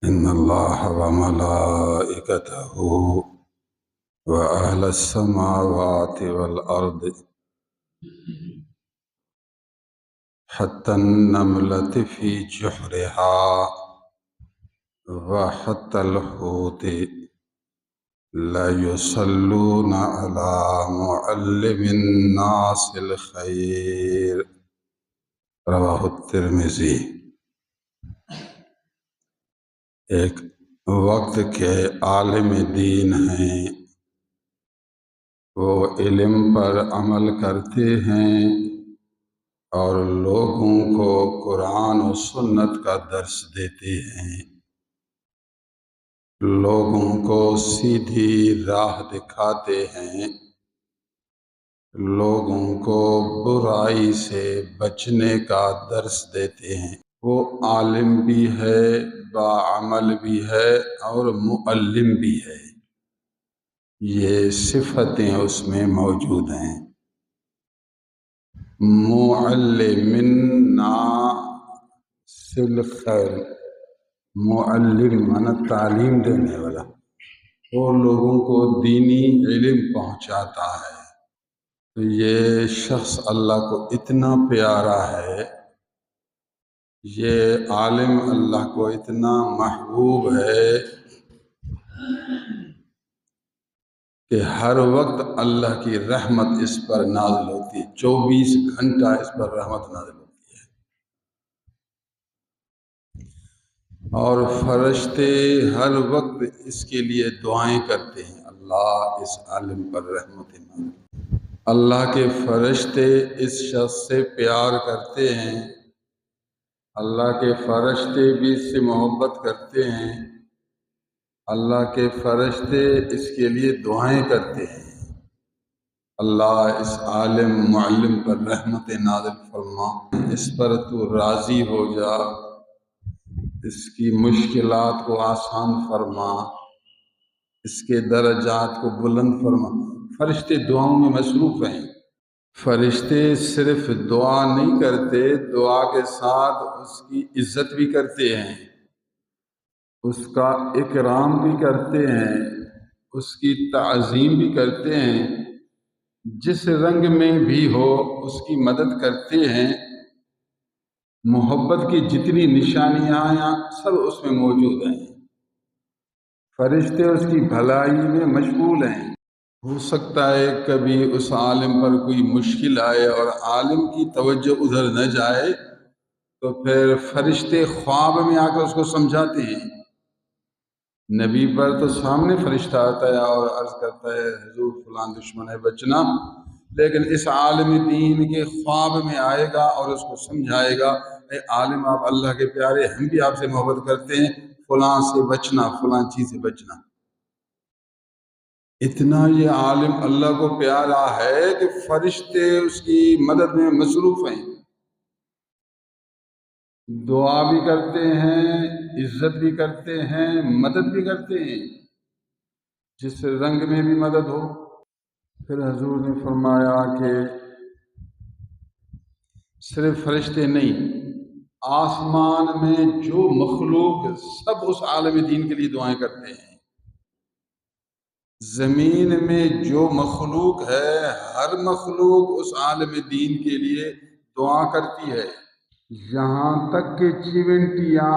إن الله وملائكته وأهل السماوات والأرض حتى النملة في جحرها وحتى الحوت لا يصلون على معلم الناس الخير رواه الترمذی۔ ایک وقت کے عالم دین ہیں، وہ علم پر عمل کرتے ہیں اور لوگوں کو قرآن و سنت کا درس دیتے ہیں، لوگوں کو سیدھی راہ دکھاتے ہیں، لوگوں کو برائی سے بچنے کا درس دیتے ہیں۔ وہ عالم بھی ہے، باعمل بھی ہے اور معلم بھی ہے، یہ صفتیں اس میں موجود ہیں۔ معلم الناس الخیر، معلم مانا تعلیم دینے والا، وہ لوگوں کو دینی علم پہنچاتا ہے۔ تو یہ شخص اللہ کو اتنا پیارا ہے، یہ عالم اللہ کو اتنا محبوب ہے کہ ہر وقت اللہ کی رحمت اس پر نازل ہوتی ہے، 24 گھنٹہ اس پر رحمت نازل ہوتی ہے، اور فرشتے ہر وقت اس کے لیے دعائیں کرتے ہیں، اللہ اس عالم پر رحمت نازل۔ اللہ کے فرشتے اس شخص سے پیار کرتے ہیں، اللہ کے فرشتے بھی اس سے محبت کرتے ہیں، اللہ کے فرشتے اس کے لیے دعائیں کرتے ہیں، اللہ اس عالم معلم پر رحمت نازل فرما، اس پر تو راضی ہو جا، اس کی مشکلات کو آسان فرما، اس کے درجات کو بلند فرما۔ فرشتے دعاؤں میں مصروف ہیں۔ فرشتے صرف دعا نہیں کرتے، دعا کے ساتھ اس کی عزت بھی کرتے ہیں، اس کا اکرام بھی کرتے ہیں، اس کی تعظیم بھی کرتے ہیں، جس رنگ میں بھی ہو اس کی مدد کرتے ہیں۔ محبت کی جتنی نشانیاں سب اس میں موجود ہیں، فرشتے اس کی بھلائی میں مشغول ہیں۔ ہو سکتا ہے کبھی اس عالم پر کوئی مشکل آئے اور عالم کی توجہ ادھر نہ جائے، تو پھر فرشتے خواب میں آ کر اس کو سمجھاتے ہیں۔ نبی پر تو سامنے فرشتہ آتا ہے اور عرض کرتا ہے حضور فلاں دشمن ہے بچنا، لیکن اس عالم دین کے خواب میں آئے گا اور اس کو سمجھائے گا، اے عالم آپ اللہ کے پیارے، ہم بھی آپ سے محبت کرتے ہیں، فلاں سے بچنا، فلاں چیز سے بچنا۔ اتنا یہ عالم اللہ کو پیارا ہے کہ فرشتے اس کی مدد میں مصروف ہیں، دعا بھی کرتے ہیں، عزت بھی کرتے ہیں، مدد بھی کرتے ہیں، جس رنگ میں بھی مدد ہو۔ پھر حضور نے فرمایا کہ صرف فرشتے نہیں، آسمان میں جو مخلوق سب اس عالم دین کے لیے دعائیں کرتے ہیں، زمین میں جو مخلوق ہے ہر مخلوق اس عالم دین کے لیے دعا کرتی ہے، یہاں تک کہ چیونٹیاں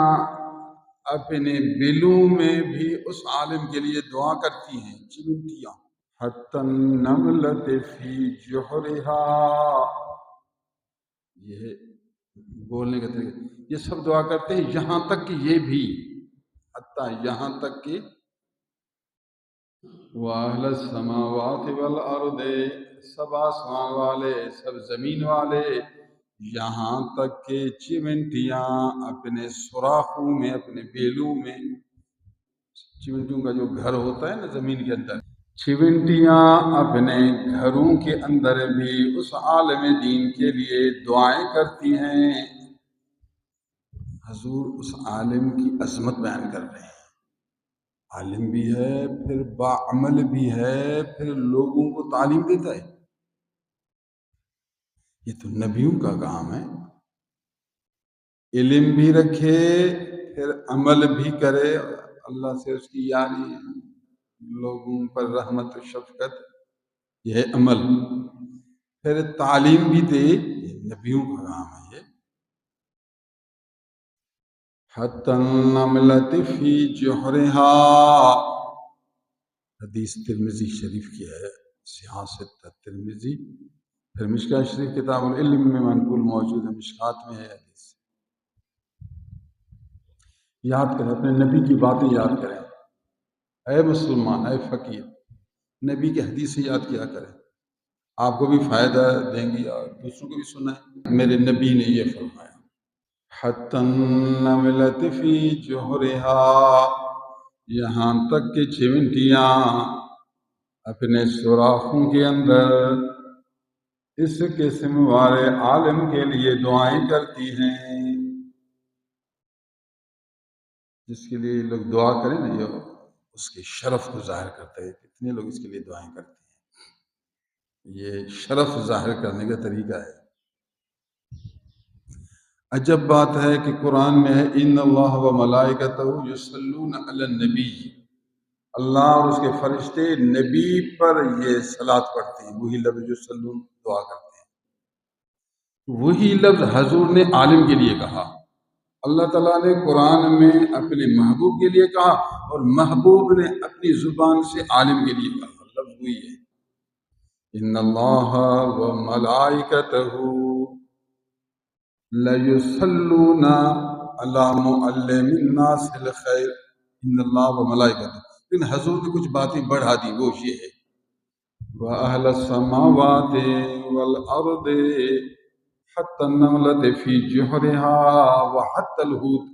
اپنے بلوں میں بھی اس عالم کے لیے دعا کرتی ہیں، چیونٹیاں۔ حتی النملۃ فی جحرہا، یہ بولنے کا طریقہ، یہ سب دعا کرتے ہیں، یہاں تک کہ یہ بھی، حتی یہاں تک کہ وَأَهْلَ السَّمَاوَاتِ وَالْأَرْضِ، سب آسمان والے، سب زمین والے، یہاں تک کہ چیونٹیاں اپنے سوراخوں میں، اپنے بیلوں میں، چیونٹیوں کا جو گھر ہوتا ہے نا زمین کے اندر، چیونٹیاں اپنے گھروں کے اندر بھی اس عالم دین کے لیے دعائیں کرتی ہیں۔ حضور اس عالم کی عظمت بیان کر رہے ہیں، عالم بھی ہے، پھر باعمل بھی ہے، پھر لوگوں کو تعلیم دیتا ہے۔ یہ تو نبیوں کا کام ہے، علم بھی رکھے، پھر عمل بھی کرے، اللہ سے اس کی یاری، لوگوں پر رحمت و شفقت، یہ ہے عمل۔ پھر تعلیم بھی دے، یہ نبیوں کا کام ہے۔ یہ حتی النملۃ فی جحرہا، حدیث ترمذی شریف کی ہے، سیاست ترمذی، پھر مشکاۃ شریف کتاب العلم میں منقول موجود ہے، مشکات میں ہے حدیث۔ یاد کریں، اپنے نبی کی باتیں یاد کریں، اے مسلمان، اے فقیر، نبی کی حدیث یاد کیا کریں، آپ کو بھی فائدہ دیں گی اور دوسروں کو بھی سنائیں۔ میرے نبی نے یہ فرمایا، حتی النملۃ فی جحرہا، یہاں تک کہ چیونٹیاں اپنے سوراخوں کے اندر اس قسم والے عالم کے لیے دعائیں کرتی ہیں۔ جس کے لیے لوگ دعا کریں نا، یہ اس کے شرف کو ظاہر کرتا ہے۔ کتنے لوگ اس کے لیے دعائیں کرتے ہیں، یہ شرف ظاہر کرنے کا طریقہ ہے۔ عجب بات ہے کہ قرآن میں ہے، ان اللہ و ملائکتہ یصلون علی النبی، اللہ اور اس کے فرشتے نبی پر یہ صلاۃ پڑھتے ہیں۔ وہی لفظ یصلون، دعا کرتے ہیں، وہی لفظ حضور نے عالم کے لیے کہا۔ اللہ تعالیٰ نے قرآن میں اپنے محبوب کے لیے کہا، اور محبوب نے اپنی زبان سے عالم کے لیے کہا، لفظ وہی ہے۔ ان اللہ و ملائکتہ لیصلون علی معلم الناس الخیر، ان اللہ و ملائکتہ، لیکن حضور نے کچھ باتیں بڑھا دی، وہ یہ ہے، وَأَهْلَ السَّمَاوَاتِ وَالْأَرْضِ حَتَّى النَّمْلَةَ فِي جُحْرِهَا وَحَتَّى الْحُوتَ۔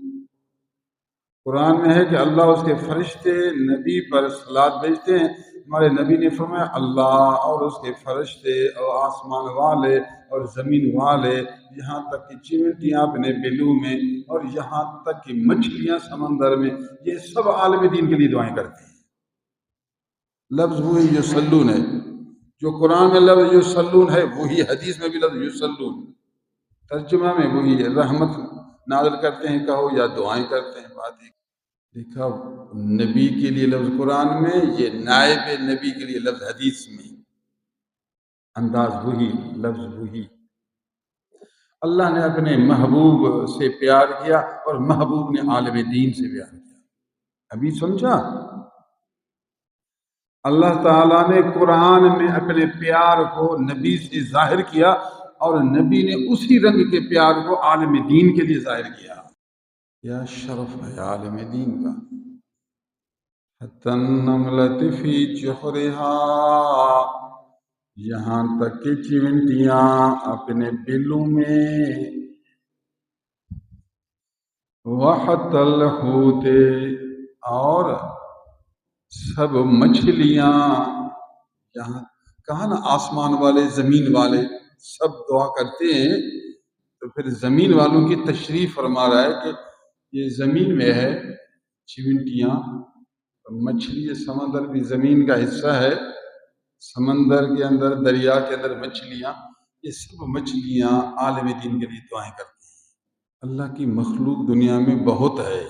قرآن میں ہے کہ اللہ اس کے فرشتے نبی پر صلوات بھیجتے ہیں۔ ہمارے نبی نے فرمایا، اللہ اور اس کے فرشتے اور آسمان والے اور زمین والے، یہاں تک کہ چیونٹیاں اپنے بلوں میں، اور یہاں تک کہ مچھلیاں سمندر میں، یہ سب عالم دین کے لیے دعائیں کرتے ہیں۔ لفظ وہی یصلون ہے، جو قرآن میں لفظ یصلون ہے وہی حدیث میں بھی لفظ یصلون، ترجمہ میں وہی ہے، رحمت نازل کرتے ہیں کہو یا دعائیں کرتے ہیں، بات ایک۔ دیکھا، نبی کے لیے لفظ قرآن میں، یہ نائب نبی کے لیے لفظ حدیث میں، انداز وہی، لفظ وہی۔ اللہ نے اپنے محبوب سے پیار کیا اور محبوب نے عالم دین سے پیار کیا۔ ابھی سمجھا؟ اللہ تعالیٰ نے قرآن میں اپنے پیار کو نبی سے ظاہر کیا، اور نبی نے اسی رنگ کے پیار کو عالم دین کے لیے ظاہر کیا۔ کیا شرف ہے عالم دین کا۔ حتی النملۃ فی جحرہا، یہاں تک کہ چیونٹیاں اپنے بلوں میں، وحتی الحوت، اور سب مچھلیاں، یہاں کہا نا آسمان والے زمین والے سب دعا کرتے ہیں، تو پھر زمین والوں کی تشریف فرما رہا ہے کہ یہ زمین میں ہے، چیونٹیاں، مچھلی، سمندر بھی زمین کا حصہ ہے، سمندر کے اندر، دریا کے اندر مچھلیاں، یہ سب مچھلیاں عالم دین کے لیے دعائیں کرتی ہیں۔ اللہ کی مخلوق دنیا میں بہت ہے۔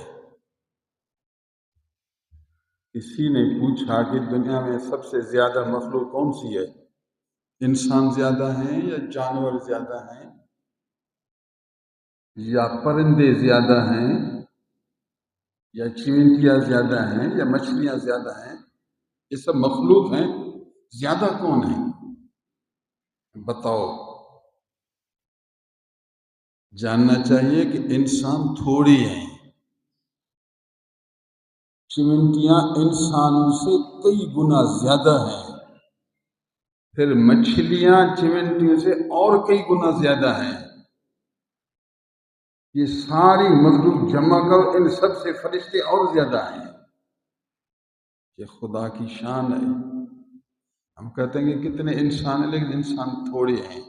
کسی نے پوچھا کہ دنیا میں سب سے زیادہ مخلوق کون سی ہے؟ انسان زیادہ ہیں یا جانور زیادہ ہیں یا پرندے زیادہ ہیں یا چیونٹیاں زیادہ ہیں یا مچھلیاں زیادہ ہیں؟ یہ سب مخلوق ہیں، زیادہ کون ہیں؟ بتاؤ۔ جاننا چاہیے کہ انسان تھوڑی ہیں، چیونٹیاں انسانوں سے کئی گنا زیادہ ہیں، پھر مچھلیاں چیونٹیوں سے اور کئی گنا زیادہ ہیں۔ یہ ساری مخلوق جمع کر، ان سب سے فرشتے اور زیادہ ہیں۔ یہ خدا کی شان ہے۔ ہم کہتے ہیں کہ کتنے انسان ہیں، لیکن انسان تھوڑے ہیں۔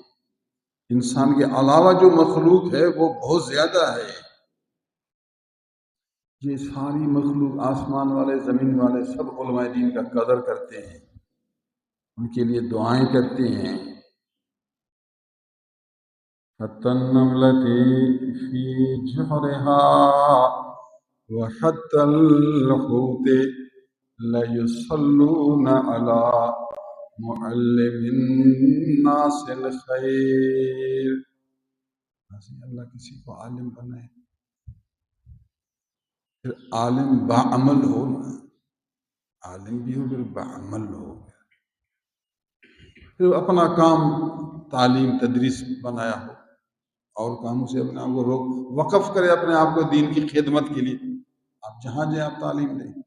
انسان کے علاوہ جو مخلوق ہے وہ بہت زیادہ ہے۔ یہ ساری مخلوق، آسمان والے، زمین والے، سب علماء دین کا قدر کرتے ہیں، ان کے لیے دعائیں کرتے ہیں۔ حتی النملۃ فی جحرہا، وحتى الحوت ليصلون على معلم الناس الخير. اللہ کسی کو عالم بنائے، پھر عالم باعمل ہو نا، عالم بھی ہو پھر باعمل ہو، پھر اپنا کام تعلیم تدریس بنایا ہو، اور کاموں سے اپنے آپ کو وقف کرے اپنے آپ کو دین کی خدمت کے لیے. آپ جہاں جائیں آپ تعلیم دیں.